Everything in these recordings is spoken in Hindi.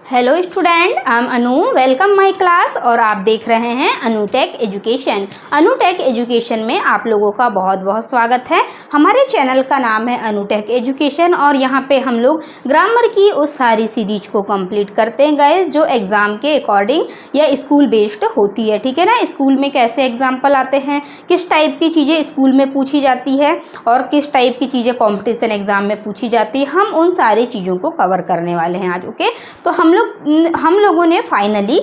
Hello student, I am Anu. Welcome my class. और आप देख रहे हैं अनुटेक एजुकेशन। अनुटेक एजुकेशन में आप लोगों का बहुत बहुत स्वागत है। हमारे चैनल का नाम है अनुटेक एजुकेशन और यहाँ पे हम लोग ग्रामर की उस सारी सीरीज को कंप्लीट करते हैं गाइस, जो एग्ज़ाम के अकॉर्डिंग या स्कूल बेस्ड होती है। ठीक है ना, स्कूल में कैसे एग्जाम्पल आते हैं, किस टाइप की चीज़ें स्कूल में पूछी जाती है और किस टाइप की चीज़ें कॉम्पिटिशन एग्जाम में पूछी जाती है, हम उन सारी चीज़ों को कवर करने वाले हैं आज। ओके, तो हम लोगों ने फाइनली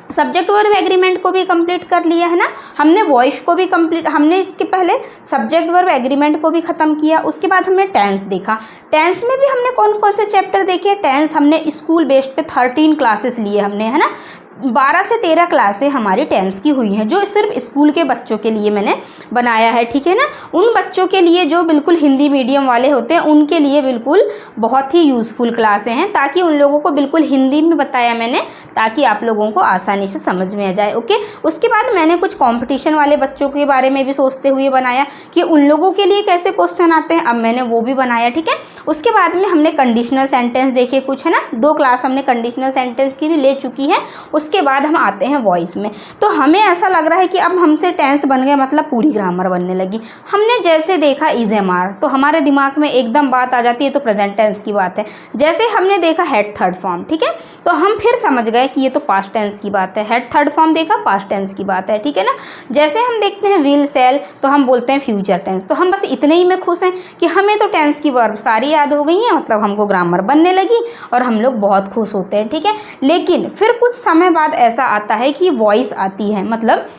सब्जेक्ट वर्ब एग्रीमेंट को भी कंप्लीट कर लिया है ना। हमने वॉइस को भी कंप्लीट, हमने इसके पहले सब्जेक्ट वर्ब एग्रीमेंट को भी ख़त्म किया। उसके बाद हमने टेंस देखा। टेंस में भी हमने कौन कौन से चैप्टर देखे। टेंस हमने स्कूल बेस्ड पे 13 क्लासेस लिए हमने, है ना। 12 से 13 क्लासें हमारी टेंस की हुई हैं, जो सिर्फ स्कूल के बच्चों के लिए मैंने बनाया है। ठीक है ना, उन बच्चों के लिए जो बिल्कुल हिंदी मीडियम वाले होते हैं उनके लिए बिल्कुल बहुत ही यूज़फुल क्लासें हैं, ताकि उन लोगों को बिल्कुल हिंदी में बताया मैंने, ताकि आप लोगों को आसानी से समझ में आ जाए। ओके, उसके बाद मैंने कुछ कंपटीशन वाले बच्चों के बारे में भी सोचते हुए बनाया कि उन लोगों के लिए कैसे क्वेश्चन आते हैं, अब मैंने वो भी बनाया। ठीक है, उसके बाद में हमने कंडीशनल सेंटेंस देखे कुछ, है ना। 2 क्लास हमने कंडीशनल सेंटेंस की भी ले चुकी है। उसके बाद हम आते हैं वॉइस में। तो हमें ऐसा लग रहा है कि अब हमसे टेंस बन गया, मतलब पूरी ग्रामर बनने लगी। हमने जैसे देखा इज एम आर, तो हमारे दिमाग में एकदम बात आ जाती है, तो प्रेजेंट टेंस की बात है। जैसे हमने देखा हेड थर्ड फॉर्म, ठीक है, तो हम फिर समझ गए कि ये तो पास्ट टेंस की बात है। हेड थर्ड फॉर्म देखा, पास्ट टेंस की बात है। ठीक है ना, जैसे हम देखते हैं विल सेल, तो हम बोलते हैं फ्यूचर टेंस। तो हम बस इतने ही में खुश हैं कि हमें तो टेंस की वर्ब सारी याद हो गई हैं, मतलब हमको ग्रामर बनने लगी और हम लोग बहुत खुश होते हैं। ठीक है, लेकिन फिर कुछ समय बाद ऐसा आता है कि वॉइस आती है, मतलब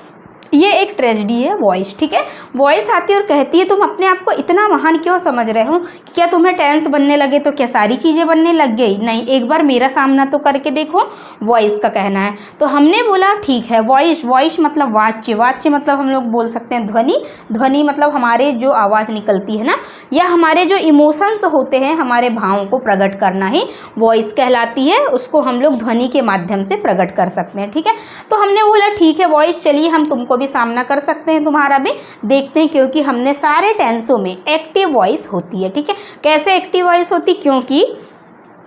ये एक ट्रेजेडी है वॉइस। ठीक है, वॉइस आती है और कहती है तुम अपने आप को इतना महान क्यों समझ रहे हो, कि क्या तुम्हें टेंस बनने लगे तो क्या सारी चीज़ें बनने लग गई। नहीं, एक बार मेरा सामना तो करके देखो। वॉइस का कहना है, तो हमने बोला ठीक है, वॉइस वॉइस मतलब वाच्य, वाच्य मतलब हम लोग बोल सकते हैं ध्वनि, ध्वनि मतलब हमारे जो आवाज़ निकलती है ना, या हमारे जो इमोशंस होते हैं, हमारे भावों को प्रकट करना ही वॉइस कहलाती है। उसको हम लोग ध्वनि के माध्यम से प्रकट कर सकते हैं। ठीक है, तो हमने बोला ठीक है वॉइस, चलिए हम तुमको भी सामना कर सकते हैं, तुम्हारा भी देखते हैं, क्योंकि हमने सारे टेंसों में एक्टिव वॉइस होती है। ठीक है, कैसे एक्टिव वॉइस होती, क्योंकि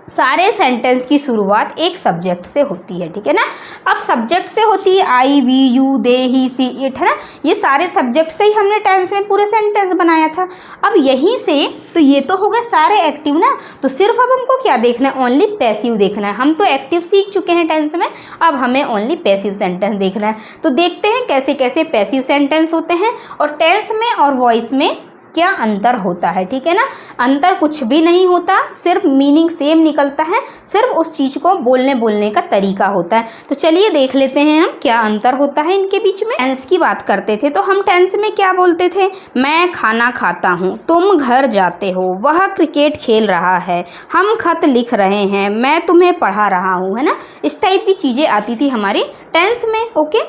सारे सेंटेंस की शुरुआत एक सब्जेक्ट से होती है। ठीक है ना, अब सब्जेक्ट से होती है I, we, you, they, he, she, it, है ना। ये सारे सब्जेक्ट से ही हमने टेंस में पूरे सेंटेंस बनाया था। अब यहीं से तो ये तो हो गए सारे एक्टिव ना, तो सिर्फ अब हमको क्या देखना है, ओनली पैसिव देखना है। हम तो एक्टिव सीख चुके हैं टेंस में, अब हमें ओनली पैसिव सेंटेंस देखना है। तो देखते हैं कैसे कैसे पैसिव सेंटेंस होते हैं और टेंस में और वॉइस में क्या अंतर होता है। ठीक है ना, अंतर कुछ भी नहीं होता, सिर्फ मीनिंग सेम निकलता है, सिर्फ उस चीज़ को बोलने का तरीका होता है। तो चलिए देख लेते हैं हम क्या अंतर होता है इनके बीच में। टेंस की बात करते थे तो हम टेंस में क्या बोलते थे, मैं खाना खाता हूँ, तुम घर जाते हो, वह क्रिकेट खेल रहा है, हम खत लिख रहे हैं, मैं तुम्हें पढ़ा रहा हूँ, है ना। इस टाइप की चीज़ें आती थी हमारी टेंस में। ओके,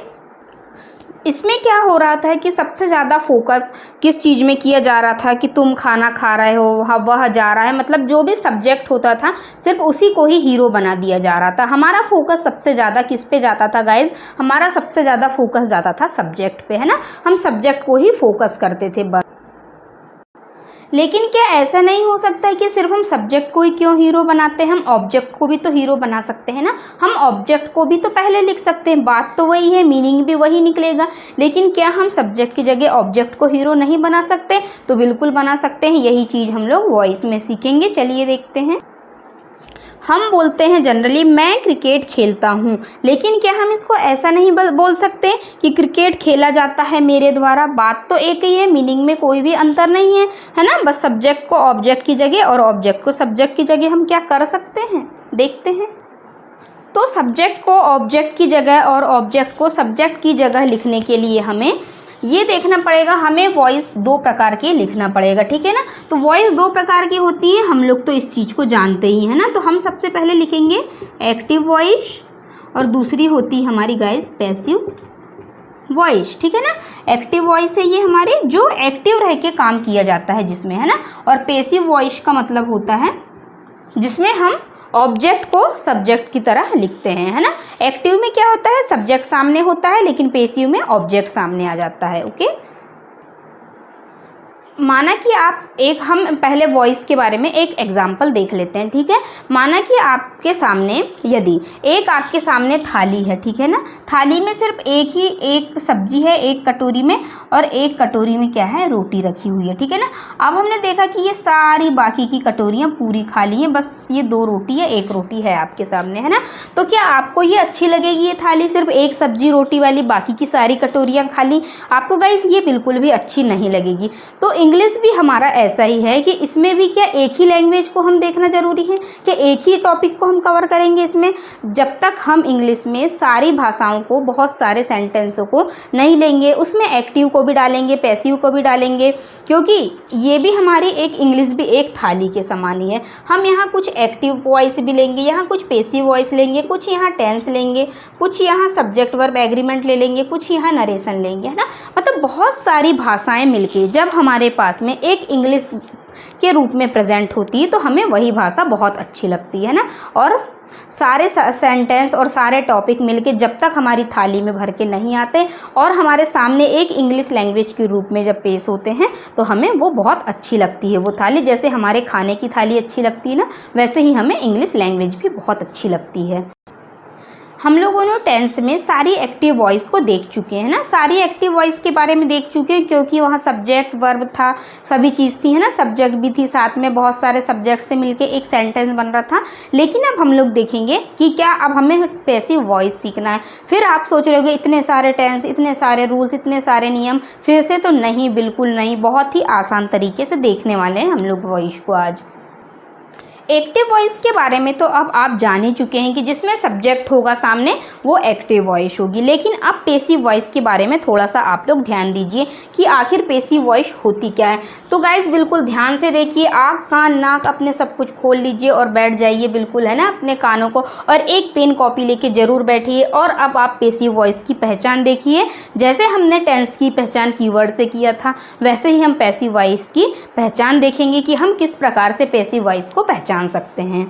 इसमें क्या हो रहा था कि सबसे ज़्यादा फोकस किस चीज़ में किया जा रहा था, कि तुम खाना खा रहे हो, वह जा रहा है, मतलब जो भी सब्जेक्ट होता था सिर्फ उसी को ही हीरो बना दिया जा रहा था। हमारा फोकस सबसे ज़्यादा किस पे जाता था गाइज, हमारा सबसे ज़्यादा फोकस जाता था सब्जेक्ट पे, है ना। हम सब्जेक्ट को ही फोकस करते थे बस। लेकिन क्या ऐसा नहीं हो सकता है कि सिर्फ हम सब्जेक्ट को ही क्यों हीरो बनाते हैं, हम ऑब्जेक्ट को भी तो हीरो बना सकते हैं ना। हम ऑब्जेक्ट को भी तो पहले लिख सकते हैं, बात तो वही है, मीनिंग भी वही निकलेगा। लेकिन क्या हम सब्जेक्ट की जगह ऑब्जेक्ट को हीरो नहीं बना सकते, तो बिल्कुल बना सकते हैं। यही चीज़ हम लोग वॉइस में सीखेंगे। चलिए देखते हैं। हम बोलते हैं जनरली मैं क्रिकेट खेलता हूँ, लेकिन क्या हम इसको ऐसा नहीं बोल सकते कि क्रिकेट खेला जाता है मेरे द्वारा। बात तो एक ही है, मीनिंग में कोई भी अंतर नहीं है, है ना। बस सब्जेक्ट को ऑब्जेक्ट की जगह और ऑब्जेक्ट को सब्जेक्ट की जगह हम क्या कर सकते हैं, देखते हैं। तो सब्जेक्ट को ऑब्जेक्ट की जगह और ऑब्जेक्ट को सब्जेक्ट की जगह लिखने के लिए हमें ये देखना पड़ेगा, हमें वॉइस 2 प्रकार के लिखना पड़ेगा। ठीक है ना, तो वॉइस 2 प्रकार की होती है, हम लोग तो इस चीज़ को जानते ही है ना। तो हम सबसे पहले लिखेंगे एक्टिव वॉइस और दूसरी होती है हमारी गाइस पैसिव वॉइस। ठीक है ना, एक्टिव वॉइस है ये हमारी, जो एक्टिव रह के काम किया जाता है जिसमें, है ना। और पैसिव वॉइस का मतलब होता है जिसमें हम ऑब्जेक्ट को सब्जेक्ट की तरह लिखते हैं, है ना। एक्टिव में क्या होता है, सब्जेक्ट सामने होता है, लेकिन पैसिव में ऑब्जेक्ट सामने आ जाता है। ओके, माना कि हम पहले वॉइस के बारे में एक एग्जाम्पल देख लेते हैं, ठीक है। माना कि आपके सामने यदि आपके सामने थाली है, ठीक है ना। थाली में सिर्फ एक सब्जी है एक कटोरी में, और एक कटोरी में क्या है, रोटी रखी हुई है, ठीक है ना। अब हमने देखा कि ये सारी बाकी की कटोरियाँ पूरी खाली हैं, बस ये 2 रोटी है, 1 रोटी है आपके सामने, है ना। तो क्या आपको ये अच्छी लगेगी ये थाली, सिर्फ एक सब्जी रोटी वाली, बाकी की सारी कटोरियाँ खाली? आपको गाइस ये बिल्कुल भी अच्छी नहीं लगेगी। तो इंग्लिश भी हमारा ऐसा ही है कि इसमें भी क्या एक ही लैंग्वेज को हम देखना ज़रूरी है, कि एक ही टॉपिक को हम कवर करेंगे इसमें? जब तक हम इंग्लिश में सारी भाषाओं को, बहुत सारे सेंटेंसों को नहीं लेंगे, उसमें एक्टिव को भी डालेंगे, पैसिव को भी डालेंगे, क्योंकि ये भी हमारी इंग्लिश भी एक थाली के समान ही है। हम यहाँ कुछ एक्टिव वॉइस भी लेंगे, यहाँ कुछ पैसिव वॉइस लेंगे, कुछ यहाँ टेंस लेंगे, कुछ यहाँ सब्जेक्ट वर्ब एग्रीमेंट ले लेंगे, कुछ यहाँ नरेशन लेंगे, है ना। मतलब बहुत सारी भाषाएं मिलके जब हमारे पास में एक इंग्लिश के रूप में प्रेजेंट होती है तो हमें वही भाषा बहुत अच्छी लगती है ना। और सारे सेंटेंस और सारे टॉपिक मिलके जब तक हमारी थाली में भर के नहीं आते और हमारे सामने एक इंग्लिश लैंग्वेज के रूप में जब पेश होते हैं तो हमें वो बहुत अच्छी लगती है वो थाली। जैसे हमारे खाने की थाली अच्छी लगती है ना, वैसे ही हमें इंग्लिश लैंग्वेज भी बहुत अच्छी लगती है। हम लोगों ने टेंस में सारी एक्टिव वॉइस को देख चुके हैं ना, सारी एक्टिव वॉइस के बारे में देख चुके हैं, क्योंकि वहाँ सब्जेक्ट वर्ब था, सभी चीज़ थी, है ना। सब्जेक्ट भी थी, साथ में बहुत सारे सब्जेक्ट से मिलके एक सेंटेंस बन रहा था। लेकिन अब हम लोग देखेंगे कि क्या अब हमें पैसिव वॉइस सीखना है। फिर आप सोच रहे होगे इतने सारे टेंस, इतने सारे रूल्स, इतने सारे नियम फिर से, तो नहीं, बिल्कुल नहीं। बहुत ही आसान तरीके से देखने वाले हैं हम लोग वॉइस को आज। एक्टिव वॉइस के बारे में तो अब आप जान ही चुके हैं कि जिसमें सब्जेक्ट होगा सामने वो एक्टिव वॉइस होगी। लेकिन अब पैसिव वॉइस के बारे में थोड़ा सा आप लोग ध्यान दीजिए कि आखिर पैसिव वॉइस होती क्या है। तो गाइस बिल्कुल ध्यान से देखिए, आँख कान नाक अपने सब कुछ खोल लीजिए और बैठ जाइए, बिल्कुल, है ना, अपने कानों को, और एक पेन कॉपी लेके ज़रूर बैठिए। और अब आप पैसिव वॉइस की पहचान देखिए। जैसे हमने टेंस की पहचान कीवर्ड से किया था, वैसे ही हम पैसिव वॉइस की पहचान देखेंगे कि हम किस प्रकार से पैसिव वॉइस को पहचान सकते हैं।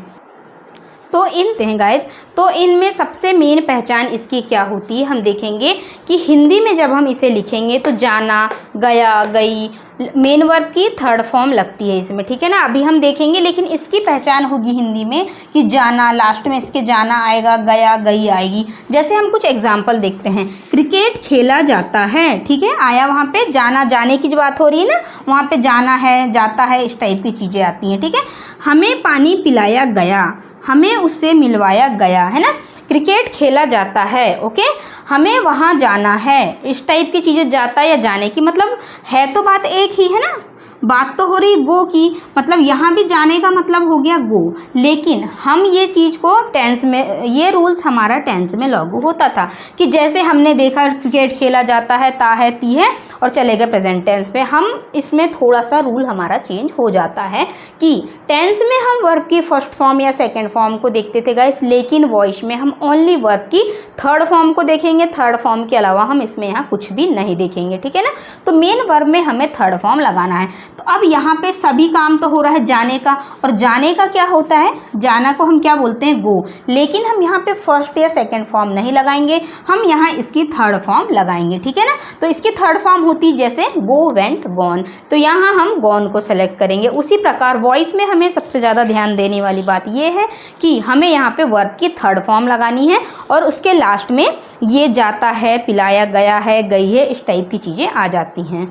तो इनमें सबसे मेन पहचान इसकी क्या होती है, हम देखेंगे कि हिंदी में जब हम इसे लिखेंगे तो जाना, गया, गई मेन वर्ब की थर्ड फॉर्म लगती है इसमें, ठीक है ना। अभी हम देखेंगे, लेकिन इसकी पहचान होगी हिंदी में कि जाना, लास्ट में इसके जाना आएगा, गया, गई आएगी। जैसे हम कुछ एग्जाम्पल देखते हैं, क्रिकेट खेला जाता है, ठीक है, आया वहाँ पे जाना, जाने की जो बात हो रही है ना, वहाँ पे जाना है, जाता है, इस टाइप की चीज़ें आती हैं, ठीक है। हमें पानी पिलाया गया, हमें उससे मिलवाया गया, है ना। क्रिकेट खेला जाता है, ओके, हमें वहाँ जाना है, इस टाइप की चीज़ें, जाता या जाने की, मतलब है तो बात एक ही, है ना। बात तो हो रही गो की, मतलब यहाँ भी जाने का मतलब हो गया गो। लेकिन हम ये चीज़ को टेंस में, ये रूल्स हमारा टेंस में लागू होता था कि जैसे हमने देखा क्रिकेट खेला जाता है, ता है, ती है, और चले गए प्रेजेंट टेंस पे। हम इसमें थोड़ा सा रूल हमारा चेंज हो जाता है कि टेंस में हम वर्ब की फर्स्ट फॉर्म या सेकेंड फॉर्म को देखते थे गाइस, लेकिन वॉइस में हम ओनली वर्ब की थर्ड फॉर्म को देखेंगे। थर्ड फॉर्म के अलावा हम इसमें यहाँ कुछ भी नहीं देखेंगे, ठीक है ना। तो मेन वर्ब में हमें थर्ड फॉर्म लगाना है। तो अब यहाँ पे सभी काम तो हो रहा है जाने का, और जाने का क्या होता है, जाना को हम क्या बोलते हैं, गो। लेकिन हम यहाँ पे फर्स्ट या सेकंड फॉर्म नहीं लगाएंगे, हम यहाँ इसकी थर्ड फॉर्म लगाएंगे, ठीक है ना। तो इसकी थर्ड फॉर्म होती जैसे गो, वेंट, गॉन, तो यहाँ हम गॉन को सेलेक्ट करेंगे। उसी प्रकार वॉइस में हमें सबसे ज़्यादा ध्यान देने वाली बात ये है कि हमें यहाँ पे वर्ब की थर्ड फॉर्म लगानी है, और उसके लास्ट में ये जाता है, पिलाया गया है, गई है, इस टाइप की चीज़ें आ जाती हैं।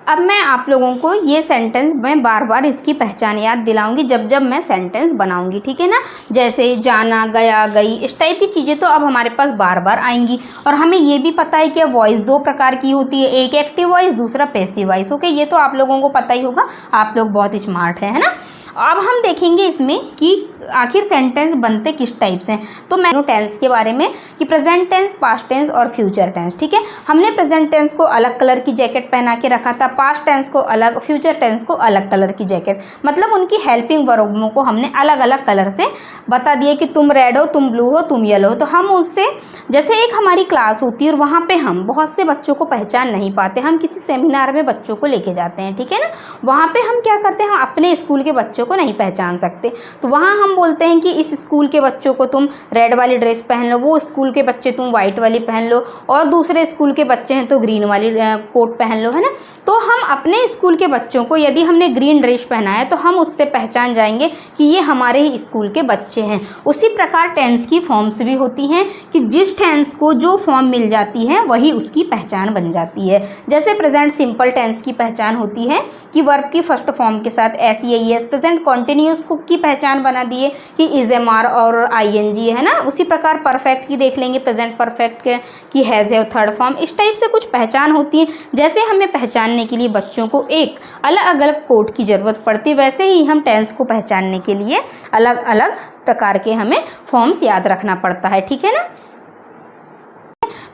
अब मैं आप लोगों को ये सेंटेंस में बार बार इसकी पहचान याद दिलाऊंगी जब जब मैं सेंटेंस बनाऊंगी, ठीक है ना। जैसे जाना, गया, गई, इस टाइप की चीज़ें तो अब हमारे पास बार बार आएंगी। और हमें ये भी पता है कि वॉइस 2 प्रकार की होती है, एक एक्टिव वॉइस, दूसरा पैसिव वॉइस, ओके, ये तो आप लोगों को पता ही होगा, आप लोग बहुत स्मार्ट हैं, है ना। अब हम देखेंगे इसमें कि आखिर सेंटेंस बनते किस टाइप से हैं। तो मैं टेंस के बारे में कि प्रेजेंट टेंस, पास्ट टेंस और फ्यूचर टेंस, ठीक है। हमने प्रेजेंट टेंस को अलग कलर की जैकेट पहना के रखा था, पास्ट टेंस को अलग, फ्यूचर टेंस को अलग कलर की जैकेट, मतलब उनकी हेल्पिंग वर्बों को हमने अलग अलग कलर से बता दिए कि तुम रेड हो, तुम ब्लू हो, तुम येलो हो। तो हम उससे, जैसे एक हमारी क्लास होती है और वहाँ पे हम बहुत से बच्चों को पहचान नहीं पाते, हम किसी सेमिनार में बच्चों को लेके जाते हैं, ठीक है ना। वहाँ पे हम क्या करते हैं, हम अपने स्कूल के बच्चों बच्चों को नहीं पहचान सकते। तो वहाँ हम बोलते हैं कि इस स्कूल के बच्चों को तुम रेड वाली ड्रेस पहन लो, वो स्कूल के बच्चे तुम वाइट वाली पहन लो, और दूसरे स्कूल के बच्चे हैं तो ग्रीन वाली कोट पहन लो, है ना। तो हम अपने स्कूल के बच्चों को यदि हमने ग्रीन ड्रेस पहना है तो हम उससे पहचान जाएंगे कि ये हमारे ही स्कूल के बच्चे हैं। उसी प्रकार टेंस की फॉर्म्स भी होती हैं कि जिस टेंस को जो फॉर्म मिल जाती है वही उसकी पहचान बन जाती है। जैसे प्रेजेंट सिंपल टेंस की पहचान होती है कि वर्ब की फर्स्ट फॉर्म के साथ एस या ई एस। प्रेजेंट कॉन्टिन्यूस की पहचान बना दिए कि इज एम आर और आई एन जी, है ना। उसी प्रकार परफेक्ट की देख लेंगे, प्रेजेंट परफेक्ट के की हैज़ है थर्ड फॉर्म। इस टाइप से कुछ पहचान होती है। जैसे हमें पहचानने के लिए बच्चों को एक अलग अलग कोड की ज़रूरत पड़ती है, वैसे ही हम टेंस को पहचानने के लिए अलग अलग प्रकार के हमें फॉर्म्स याद रखना पड़ता है, ठीक है ना।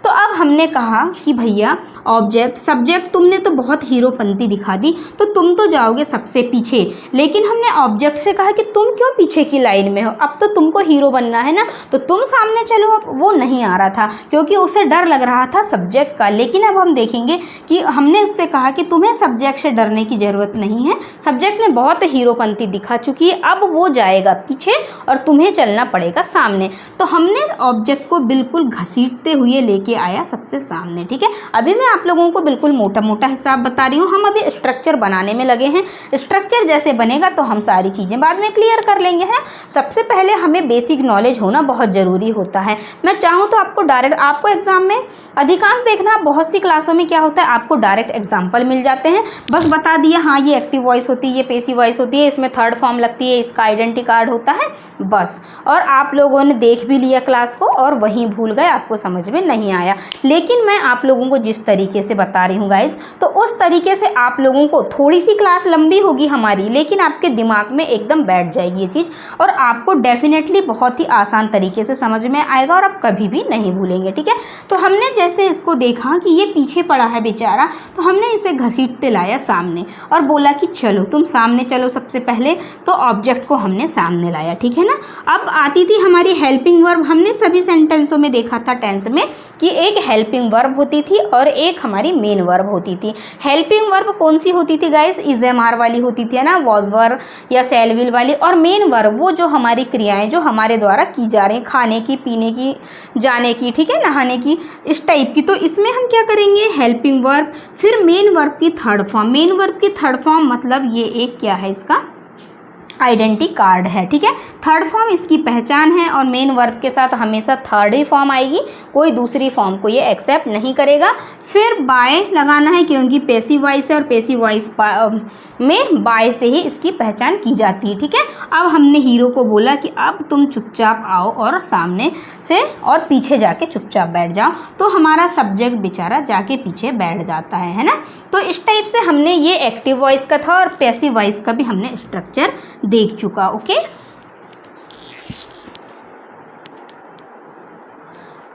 तो अब हमने कहा कि भैया ऑब्जेक्ट सब्जेक्ट तुमने तो बहुत हीरोपंती दिखा दी, तो तुम तो जाओगे सबसे पीछे। लेकिन हमने ऑब्जेक्ट से कहा कि तुम क्यों पीछे की लाइन में हो, अब तो तुमको हीरो बनना है ना, तो तुम सामने चलो। अब वो नहीं आ रहा था क्योंकि उसे डर लग रहा था सब्जेक्ट का। लेकिन अब हम देखेंगे कि हमने उससे कहा कि तुम्हें सब्जेक्ट से डरने की ज़रूरत नहीं है, सब्जेक्ट ने बहुत हीरोपंती दिखा चुकी है, अब वो जाएगा पीछे और तुम्हें चलना पड़ेगा सामने। तो हमने ऑब्जेक्ट को बिल्कुल घसीटते हुए लेके आया सबसे सामने, ठीक है। अभी मैं आप लोगों को बिल्कुल मोटा मोटा हिसाब बता रही हूँ, हम अभी स्ट्रक्चर बनाने में लगे हैं। स्ट्रक्चर जैसे बनेगा तो हम सारी चीज़ें बाद में क्लियर कर लेंगे, है। सबसे पहले हमें बेसिक नॉलेज होना बहुत ज़रूरी होता है। मैं चाहूँ तो आपको डायरेक्ट, आपको एग्जाम में अधिकांश देखना, बहुत सी क्लासों में क्या होता है आपको डायरेक्ट एग्जाम्पल मिल जाते हैं, बस बता दिया हाँ ये एक्टिव वॉइस होती है, ये पेसिव वॉइस होती है, इसमें थर्ड फॉर्म लगती है, इसका आइडेंटिटी कार्ड होता है, बस। और आप लोगों ने देख भी लिया क्लास को और वहीं भूल गए, आपको समझ में नहीं आया। लेकिन मैं आप लोगों को जिस तरीके से बता रही हूँ गाइस, तो उस तरीके से आप लोगों को, थोड़ी सी क्लास लंबी होगी हमारी, लेकिन आपके दिमाग में एकदम बैठ जाएगी ये चीज़, और आपको डेफिनेटली बहुत ही आसान तरीके से समझ में आएगा और आप कभी भी नहीं भूलेंगे, ठीक है। तो हमने जैसे इसको देखा कि ये पीछे पड़ा है बेचारा, तो हमने इसे घसीटते लाया सामने और बोला कि चलो तुम सामने चलो सबसे पहले। तो ऑब्जेक्ट को हमने सामने लाया, ठीक है ना। अब आती थी हमारी हेल्पिंग वर्ब। हमने सभी सेंटेंसों में देखा था टेंस में कि एक हेल्पिंग वर्ब होती थी और एक हमारी मेन वर्ब होती थी। हेल्पिंग वर्ब कौन सी होती थी गाइस, इज एम आर वाली होती थी, है ना, वॉज वर्ब या सेल विल वाली। और मेन वर्ब वो जो हमारी क्रियाएं जो हमारे द्वारा की जा रही, खाने की, पीने की, जाने की, ठीक है, नहाने की, इस टाइप की। तो इसमें हम क्या करेंगे, हेल्पिंग वर्ब, फिर मेन वर्ब की थर्ड फॉर्म। मेन वर्ब की थर्ड फॉर्म मतलब ये एक क्या है, इसका आइडेंटिटी कार्ड है, ठीक है। थर्ड फॉर्म इसकी पहचान है और मेन वर्ब के साथ हमेशा थर्ड ही फॉर्म आएगी, कोई दूसरी फॉर्म को ये एक्सेप्ट नहीं करेगा। फिर बाय लगाना है क्योंकि पेसिव वॉइस है और पेसिव वॉइस में बाय से ही इसकी पहचान की जाती है, ठीक है। अब हमने हीरो को बोला कि अब तुम चुपचाप आओ और सामने से और पीछे जाके चुपचाप बैठ जाओ, तो हमारा सब्जेक्ट बेचारा जाके पीछे बैठ जाता है ना। तो इस टाइप से हमने ये एक्टिव वॉइस का था और पैसिव वॉइस का भी हमने स्ट्रक्चर देख चुका, ओके।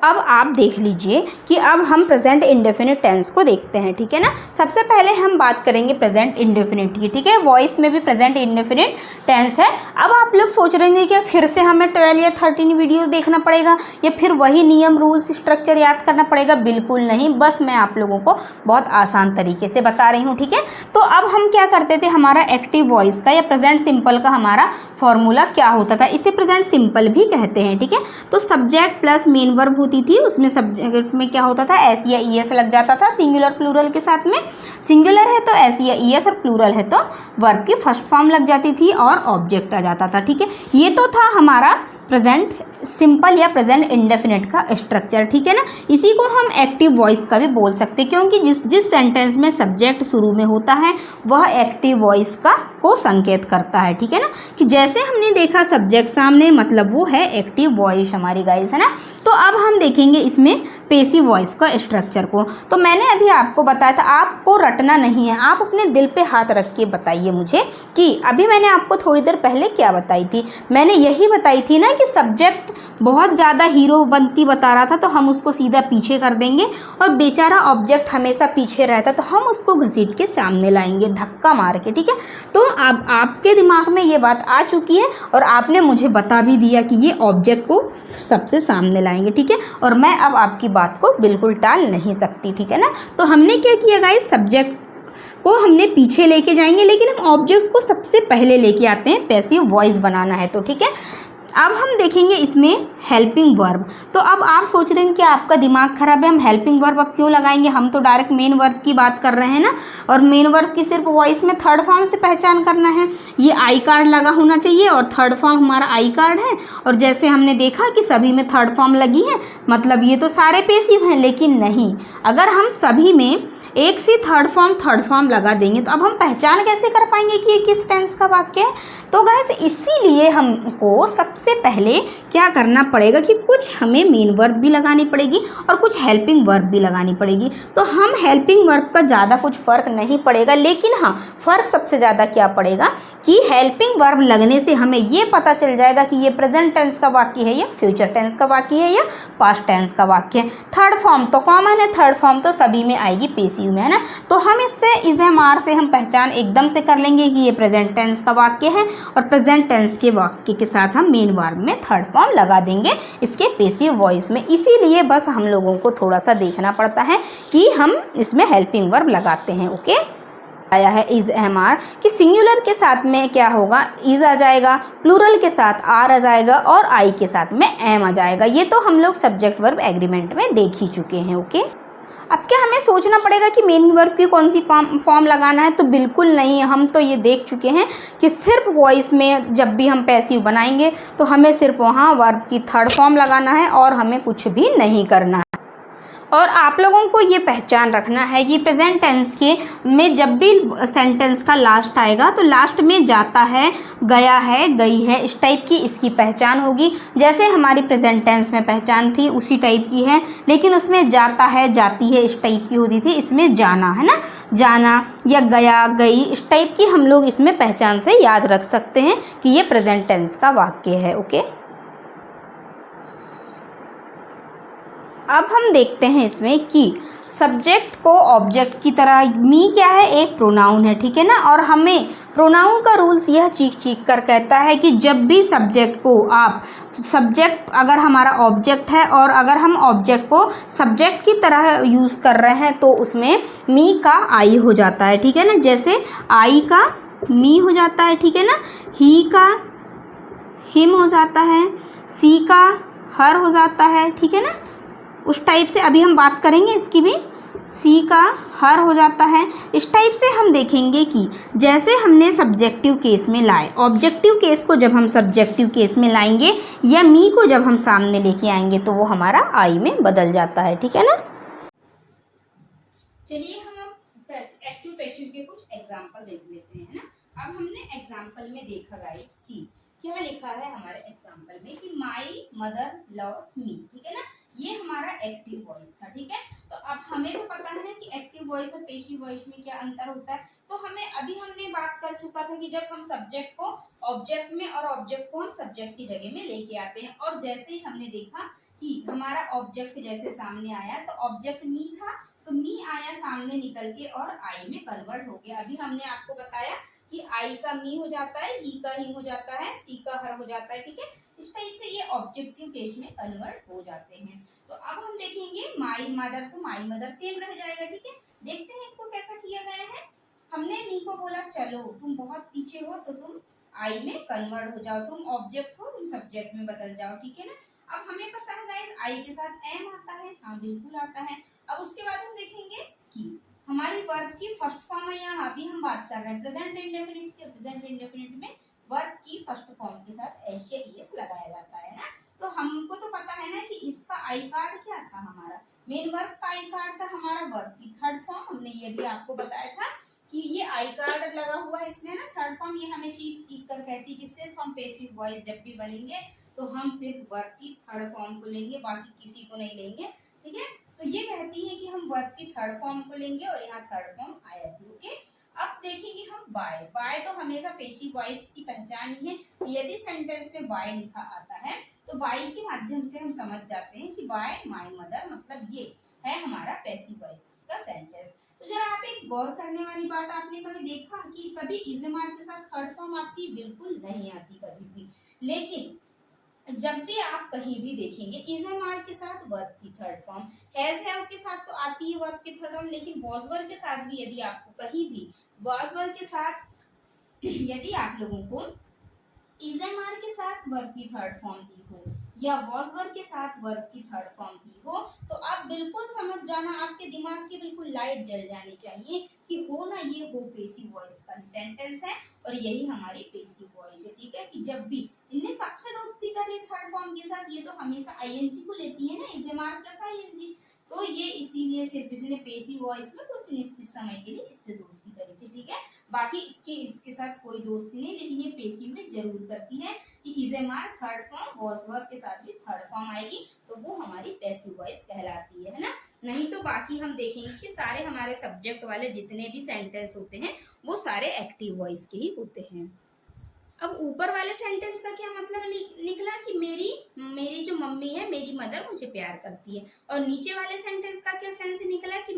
अब आप देख लीजिए कि अब हम प्रेजेंट इंडेफिनिट टेंस को देखते हैं, ठीक है ना। सबसे पहले हम बात करेंगे प्रेजेंट इंडेफिनिट की, ठीक है। वॉइस में भी प्रेजेंट इंडेफिनिट टेंस है। अब आप लोग सोच रहे हैं कि फिर से हमें 12 या 13 वीडियोस देखना पड़ेगा या फिर वही नियम, रूल्स, स्ट्रक्चर याद करना पड़ेगा। बिल्कुल नहीं, बस मैं आप लोगों को बहुत आसान तरीके से बता रही हूँ, ठीक है। तो अब हम क्या करते थे, हमारा एक्टिव वॉइस का या प्रेजेंट सिंपल का हमारा फॉर्मूला क्या होता था, इसे प्रेजेंट सिंपल भी कहते हैं, ठीक है। तो सब्जेक्ट प्लस मेन वर्ब होती थी, उसमें सब्जेक्ट में क्या होता था, एस या ई एस लग जाता था सिंगुलर प्लूरल के साथ में। सिंगुलर है तो एस या ई एस और प्लूरल है तो वर्ब की फर्स्ट फॉर्म लग जाती थी और ऑब्जेक्ट आ जाता था, ठीक है। ये तो था हमारा प्रेजेंट सिंपल या प्रेजेंट इंडेफिनिट का स्ट्रक्चर, ठीक है ना। इसी को हम एक्टिव वॉइस का भी बोल सकते हैं क्योंकि जिस सेंटेंस में सब्जेक्ट शुरू में होता है वह एक्टिव वॉइस का को संकेत करता है, ठीक है ना। कि जैसे हमने देखा सब्जेक्ट सामने मतलब वो है एक्टिव वॉइस हमारी गाइस, है ना। तो अब हम देखेंगे इसमें पेसिव वॉइस का स्ट्रक्चर को। तो मैंने अभी आपको बताया था, आपको रटना नहीं है, आप अपने दिल पे हाथ रख के बताइए मुझे कि अभी मैंने आपको थोड़ी देर पहले क्या बताई थी। मैंने यही बताई थी ना कि सब्जेक्ट बहुत ज़्यादा हीरो बनती बता रहा था तो हम उसको सीधा पीछे कर देंगे और बेचारा ऑब्जेक्ट हमेशा पीछे रहता तो हम उसको घसीट के सामने लाएंगे धक्का मार के, ठीक है। तो अब आपके दिमाग में ये बात आ चुकी है और आपने मुझे बता भी दिया कि ये ऑब्जेक्ट को सबसे सामने लाएंगे, ठीक है। और मैं अब आपकी बात को बिल्कुल टाल नहीं सकती, ठीक है ना। तो हमने क्या किया गाइस, सब्जेक्ट को हमने पीछे लेके जाएंगे, लेकिन हम ऑब्जेक्ट को सबसे पहले लेके आते हैं, पैसिव वॉइस बनाना है तो। ठीक है, अब हम देखेंगे इसमें हेल्पिंग वर्ब। तो अब आप सोच रहे हैं कि आपका दिमाग खराब है, हम हेल्पिंग वर्ब अब क्यों लगाएंगे, हम तो डायरेक्ट मेन वर्ब की बात कर रहे हैं ना, और मेन वर्ब की सिर्फ वॉइस में थर्ड फॉर्म से पहचान करना है। ये आई कार्ड लगा होना चाहिए और थर्ड फॉर्म हमारा आई कार्ड है, और जैसे हमने देखा कि सभी में थर्ड फॉर्म लगी है, मतलब ये तो सारे पेसिव हैं। लेकिन नहीं, अगर हम सभी में एक से थर्ड फॉर्म लगा देंगे तो अब हम पहचान कैसे कर पाएंगे कि ये किस टेंस का वाक्य है। तो गाइस इसीलिए हमको सबसे पहले क्या करना पड़ेगा कि कुछ हमें मेन वर्ब भी लगानी पड़ेगी और कुछ हेल्पिंग वर्ब भी लगानी पड़ेगी। तो हम हेल्पिंग वर्ब का ज़्यादा कुछ फ़र्क नहीं पड़ेगा, लेकिन हाँ फ़र्क सबसे ज़्यादा क्या पड़ेगा कि हेल्पिंग वर्ब लगने से हमें ये पता चल जाएगा कि ये प्रेजेंट टेंस का वाक्य है या फ्यूचर टेंस का वाक्य है या पास्ट टेंस का वाक्य है। थर्ड फॉर्म तो कॉमन है, थर्ड फॉर्म तो सभी में आएगी पेसिव में, है ना। तो हम इससे इज़-एम-आर से हम पहचान एकदम से कर लेंगे कि ये प्रेजेंट टेंस का वाक्य है, और प्रेजेंट टेंस के वाक्य के साथ हम मेन वर्ब में थर्ड फॉर्म लगा देंगे इसके पेसिव वॉइस में। इसीलिए बस हम लोगों को थोड़ा सा देखना पड़ता है कि हम इसमें हेल्पिंग वर्ब लगाते हैं। ओके, आया है इज़-एम-आर कि सिंगुलर के साथ में क्या होगा, इज़ आ जाएगा, प्लूरल के साथ आर आ जाएगा और आई के साथ में एम आ जाएगा। ये तो हम लोग सब्जेक्ट वर्ब एग्रीमेंट में देख ही चुके हैं। ओके, अब क्या हमें सोचना पड़ेगा कि मेन वर्ब की कौन सी फॉर्म लगाना है, तो बिल्कुल नहीं, हम तो ये देख चुके हैं कि सिर्फ वॉइस में जब भी हम पैसिव बनाएंगे तो हमें सिर्फ वहाँ वर्ब की थर्ड फॉर्म लगाना है और हमें कुछ भी नहीं करना है। और आप लोगों को ये पहचान रखना है कि प्रेजेंट टेंस के में जब भी सेंटेंस का लास्ट आएगा तो लास्ट में जाता है, गया है, गई है, इस टाइप की इसकी पहचान होगी। जैसे हमारी प्रेजेंट टेंस में पहचान थी उसी टाइप की है, लेकिन उसमें जाता है, जाती है इस टाइप की होती थी, इसमें जाना, है ना, जाना या गया, गई, इस टाइप की हम लोग इसमें पहचान से याद रख सकते हैं कि ये प्रेजेंट टेंस का वाक्य है। ओके, अब हम देखते हैं इसमें कि सब्जेक्ट को ऑब्जेक्ट की तरह, मी क्या है, एक प्रोनाउन है, ठीक है ना। और हमें प्रोनाउन का रूल्स यह चीख कर कहता है कि जब भी सब्जेक्ट को आप, सब्जेक्ट अगर हमारा ऑब्जेक्ट है और अगर हम ऑब्जेक्ट को सब्जेक्ट की तरह यूज़ कर रहे हैं तो उसमें मी का आई हो जाता है, ठीक है ना। जैसे आई का मी हो जाता है, ठीक है ना, ही का हिम हो जाता है, सी का हर हो जाता है, ठीक है ना। उस टाइप से अभी हम बात करेंगे इसकी भी, सी का हर हो जाता है। इस टाइप से हम देखेंगे कि जैसे हमने सब्जेक्टिव केस में लाए, ऑब्जेक्टिव केस को जब हम सब्जेक्टिव केस में लाएंगे या मी को जब हम सामने लेके आएंगे तो वो हमारा आई में बदल जाता है, ठीक है ना। चलिए हम अब एक्टिव पैसिव के कुछ एग्जाम्पल देख लेते हैं ना। अब हमने एग्जाम्पल में देखा गाइस कि क्या लिखा है हमारे एग्जाम्पल में कि माई मदर लव्स मी, ठीक है ना। ये हमारा एक्टिव वॉइस था, ठीक है। तो अब हमें तो पता है ना कि एक्टिव वॉइस और पेसिव वॉइस में क्या अंतर होता है। तो हमें अभी हमने बात कर चुका था कि जब हम सब्जेक्ट को ऑब्जेक्ट में और ऑब्जेक्ट को हम सब्जेक्ट की जगह में लेके आते हैं, और जैसे ही हमने देखा कि हमारा ऑब्जेक्ट जैसे सामने आया तो ऑब्जेक्ट मी था, तो मी आया सामने निकल के और आई में कन्वर्ट हो गया। अभी हमने आपको बताया कि आई का मी हो जाता है, ही का ही हो जाता है, सी का हर हो जाता है, ठीक है। इस टाइप से ये ऑब्जेक्टिव केस में कन्वर्ट हो जाते हैं। तो अब हम देखेंगे माई मदर, तो माई मदर सेम रह जाएगा, ठीक है। देखते हैं इसको कैसा किया गया है। हमने मी को बोला चलो तुम बहुत पीछे हो तो तुम आई में कन्वर्ट हो जाओ, तुम ऑब्जेक्ट हो तुम सब्जेक्ट में बदल जाओ, ठीक है ना। अब हमें पता है गाइस आई के साथ एम आता है, हाँ बिल्कुल आता है। अब उसके बाद हम देखेंगे कि हमारी वर्ब की फर्स्ट फॉर्म है, यहाँ अभी हम बात कर रहे हैं प्रेजेंट इंडेफिनिट के। प्रेजेंट इंडेफिनिट में वर्ब की फर्स्ट फॉर्म के साथ एस या ईएस लगाया जाता है ना। तो हमको तो पता है ना कि इसका आई कार्ड क्या था, हमारा मेन वर्ब का आई कार्ड था, हमारा वर्ब की थर्ड फॉर्म। हमने ये भी आपको बताया था कि ये आई कार्ड लगा हुआ है इसमें ना, थर्ड फॉर्म। ये हमें चीख कर कहती कि सिर्फ हम पेसिव वॉइस जब भी बनेंगे तो हम सिर्फ वर्ब की थर्ड फॉर्म को लेंगे, बाकी किसी को नहीं लेंगे, ठीक है। तो ये कहती है कि हम वर्ब की थर्ड फॉर्म को लेंगे और यहाँ थर्ड फॉर्म आया थी, ओके। अब देखेंगे हम बाय। बाय तो हमेशा पेशिव वॉइस की पहचान ही है। यदि सेंटेंस में बाय लिखा आता है तो बाय के माध्यम से हम समझ जाते हैं कि बाय माय मदर, मतलब ये है हमारा पैसिव वॉइस का सेंटेंस। तो जरा आप एक गौर करने वाली बात, आपने कभी देखा कि कभी इज़-एम-आर के साथ थर्ड फॉर्म आती? बिल्कुल नहीं आती कभी भी। लेकिन जब भी आप कहीं भी देखेंगे इज एम आर के साथ वर्ब की थर्ड फॉर्म, हैव के साथ तो आती है वर्ब की थर्ड फॉर्म, लेकिन वॉज वर्ब के साथ भी यदि आपको कहीं भी वॉज वर्ब के साथ यदि आप लोगों को इज एम आर के साथ वर्ब की थर्ड फॉर्म दी हो या वॉज वर्ब के साथ वर्ब की थर्ड फॉर्म दी हो, तो आप बिल्कुल समझ जाना, आपके दिमाग की बिल्कुल लाइट जल जानी चाहिए कि हो ना ये हो पेसिव वॉइस का ही सेंटेंस है और यही हमारी पेसिव वॉइस है। ठीक है, कि जब भी इनने कब से दोस्ती कर ली थर्ड फॉर्म के साथ, ये तो हमेशा आईएनजी को लेती है ना, is am are plus I N G, तो ये इसीलिए सिर्फ इसने पेसिव वॉइस में कुछ निश्चित समय के लिए इससे दोस्ती करी थी। ठीक है, बाकी इसके साथ कोई दोस्ती नहीं, लेकिन ये पेसिव में जरूर करती है कि is am are third form was verb के साथ भी थर्ड फॉर्म आएगी तो वो हमारी पैसिव वॉइस कहलाती है ना। नहीं तो बाकी हम देखेंगे कि सारे हमारे सब्जेक्ट वाले जितने भी सेंटेंस होते हैं वो सारे एक्टिव वॉइस के ही होते हैं। अब ऊपर वाले सेंटेंस का क्या मतलब निकला कि मेरी जो मम्मी है, मेरी मदर मुझे प्यार करती है, और नीचे वाले सेंटेंस का क्या सेंस निकला कि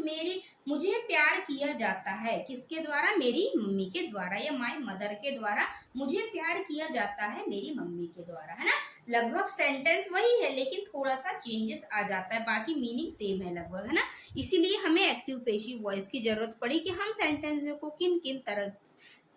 मुझे प्यार किया जाता है, किसके द्वारा, मेरी मम्मी के द्वारा या माय मदर के द्वारा मुझे प्यार किया जाता है मेरी मम्मी के द्वारा, है ना। लगभग सेंटेंस वही है लेकिन थोड़ा सा चेंजेस आ जाता है, बाकी मीनिंग सेम है लगभग, है ना। इसीलिए हमें एक्टिव पेसिव वॉइस की जरूरत पड़ी कि हम सेंटेंस को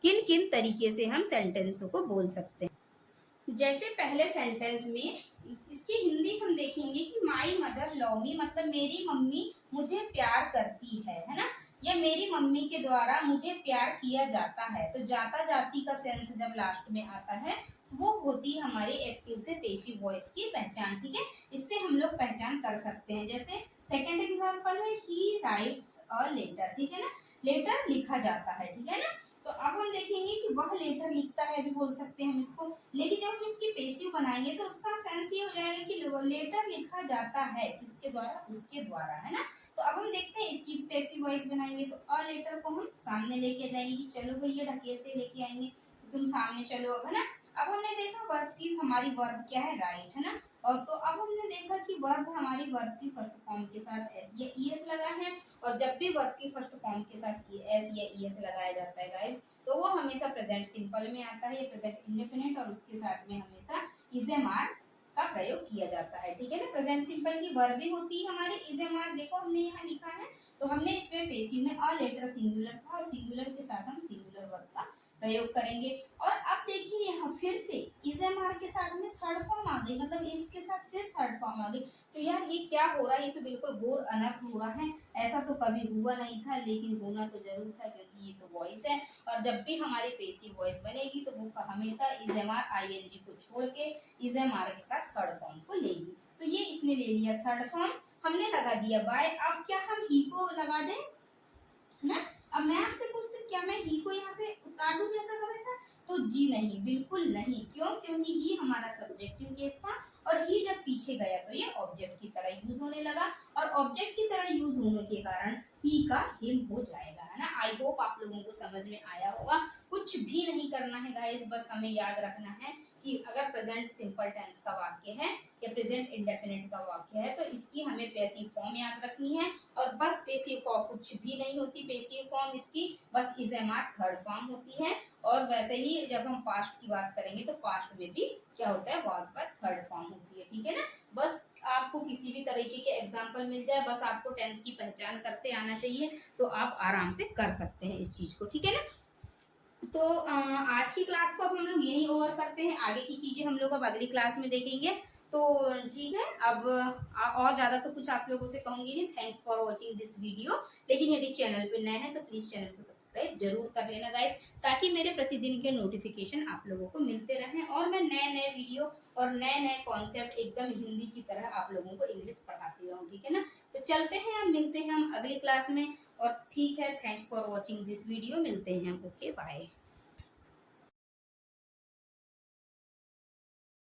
किन किन तरीके से हम सेंटेंसों को बोल सकते हैं। जैसे पहले सेंटेंस में इसकी हिंदी हम देखेंगे कि माई मदर लव मी, मतलब मेरी मम्मी मुझे प्यार करती है ना, या मेरी मम्मी के द्वारा मुझे प्यार किया जाता है। तो जाता जाती का सेंस जब लास्ट में आता है तो वो होती है हमारी एक्टिव से पेसिव वॉइस की पहचान। ठीक है, इससे हम लोग पहचान कर सकते हैं। जैसे सेकेंड एग्जाम्पल है ही राइट्स अ लेटर, ठीक है ना, लेटर लिखा जाता है, ठीक है ना। तो अब हम देखेंगे कि वह लेटर लिखता है भी बोल सकते हैं हम इसको, लेकिन जब हम इसकी पेसिव बनाएंगे तो उसका सेंस ये हो जाएगा कि लेटर लिखा जाता है किसके द्वारा, उसके द्वारा, है ना। तो अब हम देखते हैं इसकी पेसिव वॉइस बनाएंगे तो अ लेटर को हम सामने लेके जाएंगे कि चलो भैया ढकेलते लेके आएंगे, तुम सामने चलो अब, है ना। अब हमने देखा वर्ब की हमारी वर्ब क्या है, राइट, है ना। और तो अब हमने देखा कि वर्ब हमारी वर्ब की फर्स्ट फॉर्म के साथ एस या ईएस लगा है, और जब भी वर्ब की फर्स्ट फॉर्म के साथ एस या ईएस लगाया जाता है गाइस तो वो हमेशा प्रेजेंट सिंपल में आता है, प्रेजेंट इंडेफिनिट, और उसके साथ में हमेशा इज एम आर का प्रयोग किया जाता है। ठीक है ना, प्रेजेंट सिंपल की वर्ब भी होती है हमारी इज एम आर, देखो हमने यहाँ लिखा है, तो हमने इसमें पेसिव में अ लेटर सिंगुलर था और सिंगुलर के साथ हम सिंगुलर वर्ब का प्रयोग करेंगे। और अब देखिए यहाँ फिर से इज एम आर के साथ में थर्ड फॉर्म आ गई, मतलब इसके साथ फिर थर्ड फॉर्म आ गई। तो यार ये क्या हो रहा है, ये तो बिल्कुल घोर अनर्थ हो रहा है, ऐसा तो कभी हुआ नहीं था, लेकिन होना तो जरूर था क्योंकि ये तो वॉइस है। और जब भी हमारी पेसिव वॉइस बनेगी तो वो हमेशा इज एम आर आईएनजी को छोड़ के इज एम आर के साथ थर्ड फॉर्म को लेगी। तो ये इसने ले लिया थर्ड फॉर्म, हमने लगा दिया बाय। अब क्या हम ही को लगा दें ना। अब मैं आपसे पूछती हूँ क्या मैं ही को यहाँ पे उतार दूं जैसा का वैसा, तो जी नहीं, बिल्कुल नहीं। क्यों? क्योंकि ही हमारा सब्जेक्टिव केस था और ही जब पीछे गया तो ये ऑब्जेक्ट की तरह यूज होने लगा, और ऑब्जेक्ट की तरह यूज होने के कारण ही का हिम हो जाएगा, है ना। आई होप आप लोगों को समझ में आया होगा। कुछ भी नहीं करना है गाइस, बस हमें याद रखना है कि अगर प्रेजेंट सिंपल टेंस का वाक्य है या प्रेजेंट इंडेफिनिट का वाक्य है तो इसकी हमें पैसिव फॉर्म याद रखनी है, और बस पेसिव फॉर्म कुछ भी नहीं होती, पेसिव फॉर्म इसकी बस is am are third form होती है। और वैसे ही जब हम पास्ट की बात करेंगे तो पास्ट में भी क्या होता है, वाज पर थर्ड फॉर्म होती है। ठीक है ना, बस आपको किसी भी तरीके के एग्जाम्पल मिल जाए, बस आपको टेंस की पहचान करते आना चाहिए तो आप आराम से कर सकते हैं इस चीज को। ठीक है ना, तो आज की क्लास को अब हम लोग यही ओवर करते हैं, आगे की चीजें हम लोग अब अगली क्लास में देखेंगे। तो ठीक है, अब और ज़्यादा तो कुछ आप लोगों से कहूँगी नहीं। Thanks for watching this video. लेकिन यदि चैनल पे नए हैं तो प्लीज़ चैनल को सब्सक्राइब जरूर कर लेना गाइस, ताकि मेरे प्रतिदिन के नोटिफिकेशन आप लोगों को मिलते रहें और मैं नए नए वीडियो और नए नए कॉन्सेप्ट एकदम हिंदी की तरह आप लोगों को इंग्लिश पढ़ाती रहूँ। ठीक है ना, तो चलते हैं, अब मिलते हैं हम अगली क्लास में। और ठीक है, thanks for watching this video, मिलते हैं हम, ओके बाय।